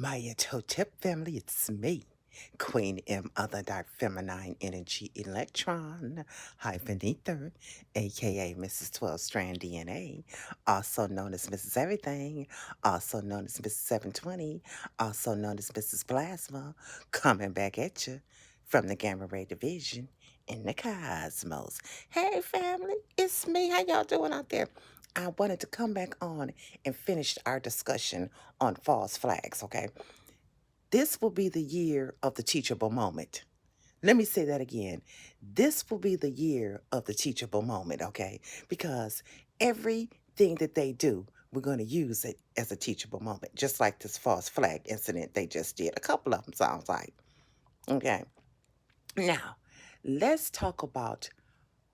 My Tip family, it's me, Queen M of the Dark Feminine Energy Electron, hyphen ether, aka Mrs. 12 Strand DNA, also known as Mrs. Everything, also known as Mrs. 720, also known as Mrs. Plasma, coming back at you from the Gamma Ray Division in the cosmos. Hey family, it's me. How y'all doing out there? I wanted to come back on and finish our discussion on false flags, okay? This will be the year of the teachable moment. Let me say that again. This will be the year of the teachable moment, okay? Because everything that they do, we're going to use it as a teachable moment, just like this false flag incident they just did. A couple of them sounds like. Okay. Now, let's talk about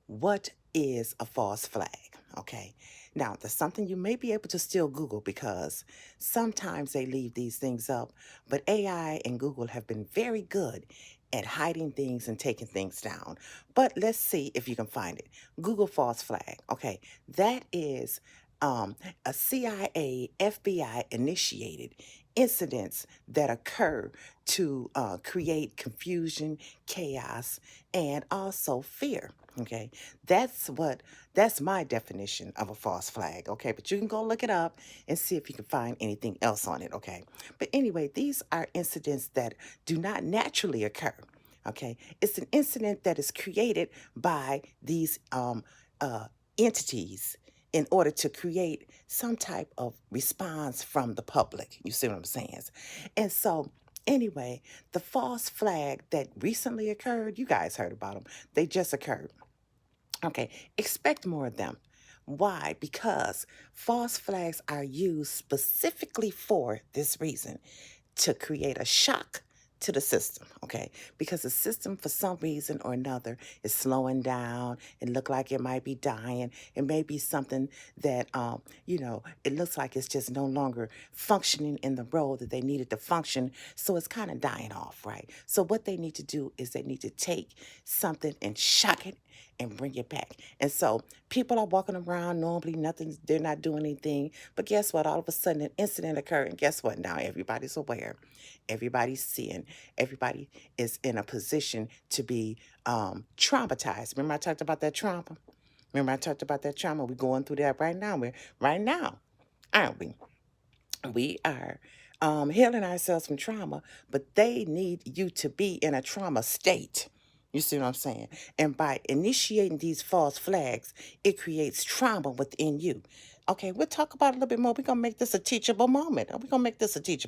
what is a false flag? Okay. Now, there's something you may be able to still Google because sometimes they leave these things up, but AI and Google have been very good at hiding things and taking things down. But let's see if you can find it. Google false flag. Okay. That is a CIA, FBI initiated incidents that occur to create confusion, chaos, and also fear. Okay, that's my definition of a false flag. Okay, but you can go look it up and see if you can find anything else on it. Okay, but anyway, these are incidents that do not naturally occur. Okay, it's an incident that is created by these entities in order to create some type of response from the public. You see what I'm saying? And so, anyway, the false flag that recently occurred, you guys heard about them, they just occurred. Okay, expect more of them. Why? Because false flags are used specifically for this reason to create a shock to the system, okay? Because the system, for some reason or another, is slowing down. It look like it might be dying. It may be something that, it looks like it's just no longer functioning in the role that they needed to function. So it's kind of dying off, right? So what they need to do is they need to take something and shock it and bring it back. And so people are walking around normally, they're not doing anything. But guess what? All of a sudden, an incident occurred. And guess what? Now everybody's aware. Everybody's seeing. Everybody is in a position to be traumatized. Remember I talked about that trauma? Remember I talked about that trauma? We're going through that right now. Right now, aren't we? We are healing ourselves from trauma, but they need you to be in a trauma state. You see what I'm saying? And by initiating these false flags, it creates trauma within you. Okay, we'll talk about it a little bit more. We're going to make this a teachable moment. We're going to make this a teachable